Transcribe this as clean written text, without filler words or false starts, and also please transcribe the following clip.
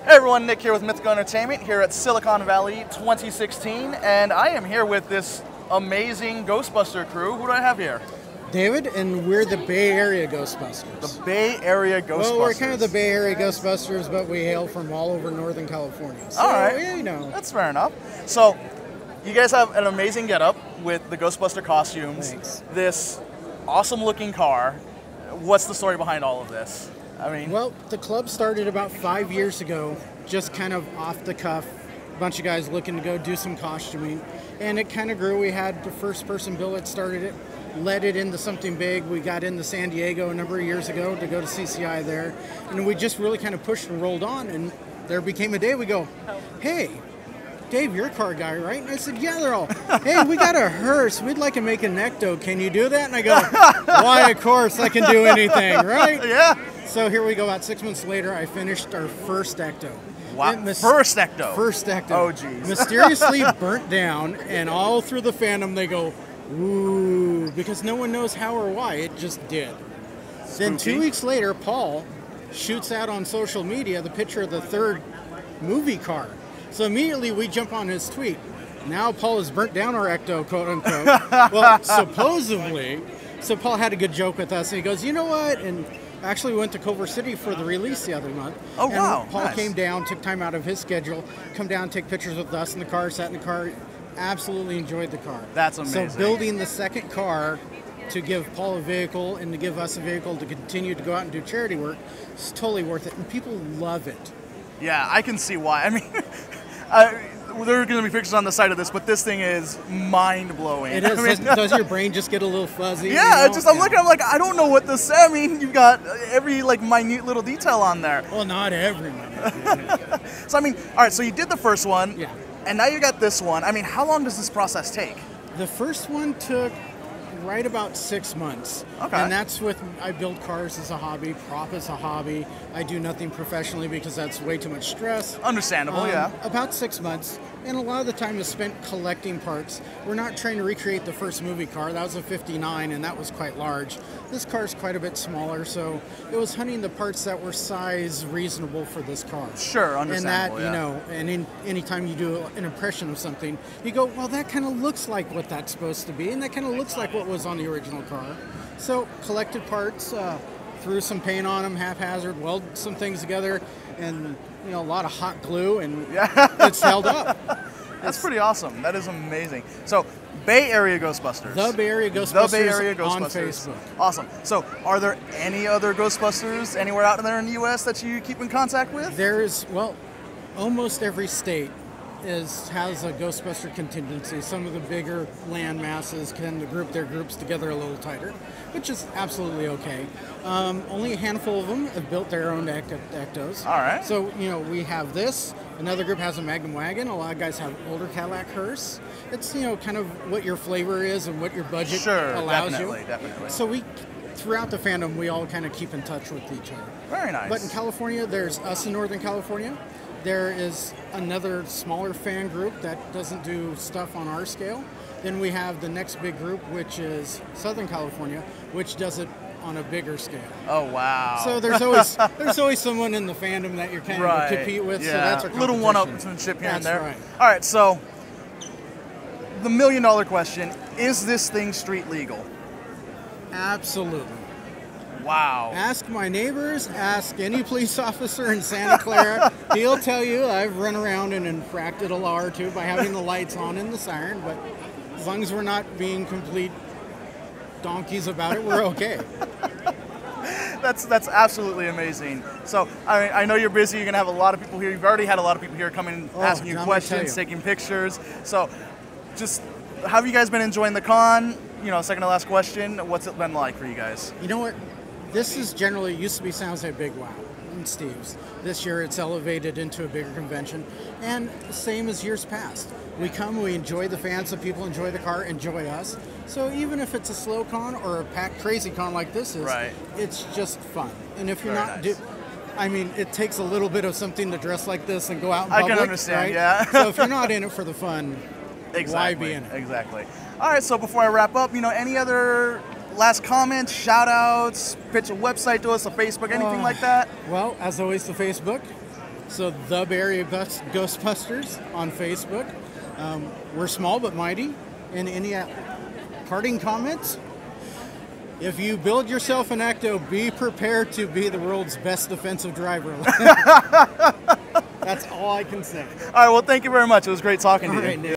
Hey everyone, Nick here with Mythical Entertainment here at Silicon Valley 2016, and I am here with this amazing Ghostbuster crew. Who do I have here? David, and we're the Bay Area Ghostbusters. The Bay Area Ghostbusters. Well, we're kind of the Bay Area Ghostbusters, but we hail from all over Northern California. So, all right, yeah, you know. That's fair enough. So, you guys have an amazing getup with the Ghostbuster costumes. Thanks. This awesome-looking car. What's the story behind all of this? I mean, well, the club started about 5 years ago, just kind of off the cuff. A bunch of guys looking to go do some costuming, and it kind of grew. We had the first person Bill that started it, led it into something big. We got into San Diego a number of years ago to go to CCI there, and we just really kind of pushed and rolled on, and there became a day we go, hey, Dave, you're a car guy, right? And I said, yeah, they're all, hey, we got a hearse. We'd like to make an ecto. Can you do that? And I go, why, of course, I can do anything, right? Yeah. So here we go. About 6 months later, I finished our first ecto. Wow. First ecto? First ecto. Oh, geez. Mysteriously burnt down, and all through the fandom, they go, ooh, because no one knows how or why. It just did. Spooky. Then 2 weeks later, Paul shoots out on social media the picture of the third movie car. So immediately we jump on his tweet. Now Paul has burnt down our ecto, quote unquote. Well, supposedly. So Paul had a good joke with us, and he goes, you know what? And actually we went to Culver City for the release the other month. Oh, wow. And Paul Nice. came down, took time out of his schedule, come down, take pictures with us in the car, sat in the car, absolutely enjoyed the car. That's amazing. So building the second car to give Paul a vehicle and to give us a vehicle to continue to go out and do charity work is totally worth it, and people love it. Yeah, I can see why. I mean, there are going to be pictures on the side of this, but this thing is mind-blowing. It is. I mean, Does your brain just get a little fuzzy? yeah, you know? I'm looking, I'm like, I don't know what this says. I mean, you've got every, like, minute little detail on there. Well, not every minute. So, I mean, all right, so you did the first one, Yeah. and now you got this one. I mean, how long does this process take? The first one took right about 6 months. Okay. And that's with, I build cars as a hobby, prop as a hobby. I do nothing professionally because that's way too much stress. Understandable, yeah. About 6 months, and a lot of the time is spent collecting parts. We're not trying to recreate the first movie car. That was a 59, and that was quite large. This car is quite a bit smaller, so it was hunting the parts that were size reasonable for this car. Sure, understandable, And that, you know, and anytime you do an impression of something, you go, well, that kind of looks like what that's supposed to be, and that kind of looks like what was on the original car. So collected parts, threw some paint on them, haphazard, welded some things together, and you know, a lot of hot glue, and it's held up. That's pretty awesome. That is amazing. So, Bay Area Ghostbusters. The Bay Area Ghostbusters, The Bay Area Ghostbusters on Facebook. Awesome. So, are there any other Ghostbusters anywhere out there in the U.S. that you keep in contact with? There's, well, almost every state has a Ghostbuster contingency. Some of the bigger land masses tend to group their groups together a little tighter, which is absolutely okay. Only a handful of them have built their own ectos. All right. So, you know, we have this. Another group has a Magnum wagon. A lot of guys have older Cadillac hearse. It's, you know, kind of what your flavor is and what your budget allows you. Definitely. So we, throughout the fandom, we all kind of keep in touch with each other. Very nice. But in California, there's us in Northern California. There is another smaller fan group that doesn't do stuff on our scale. Then we have the next big group, which is Southern California, which does it on a bigger scale. Oh, wow. So there's always someone in the fandom that you're kind of compete with. Yeah. So that's our little competition. one-upmanship here and That's there. right. All right, so the million-dollar question, is this thing street legal? Absolutely. Wow. Ask my neighbors, ask any police officer in Santa Clara. He'll tell you I've run around and infracted a law or two by having the lights on and the siren, but as long as we're not being complete donkeys about it, we're okay. That's absolutely amazing. So, I mean, I know you're busy. You're going to have a lot of people here. You've already had a lot of people here coming asking you questions, taking pictures. So, just, how have you guys been enjoying the con? You know, second to last question, what's it been like for you guys? You know what? This is generally, used to be San Jose Big Wow and Steve's. This year it's elevated into a bigger convention, and same as years past. We come, we enjoy the fans, so people enjoy the car, enjoy us. So even if it's a slow con or a packed crazy con like this is, it's just fun. And if you're I mean, it takes a little bit of something to dress like this and go out in public. I can understand, right? yeah. So if you're not in it for the fun, why be in it? Exactly. All right, so before I wrap up, you know, any other last comments, shout outs, pitch a website to us, a Facebook, anything like that? Well, as always, the Facebook, So the Bay Area Ghostbusters on Facebook. We're small but mighty. And any parting comments? If you build yourself an Ecto, be prepared to be the world's best defensive driver. That's all I can say. All right, well, thank you very much. It was great talking to you.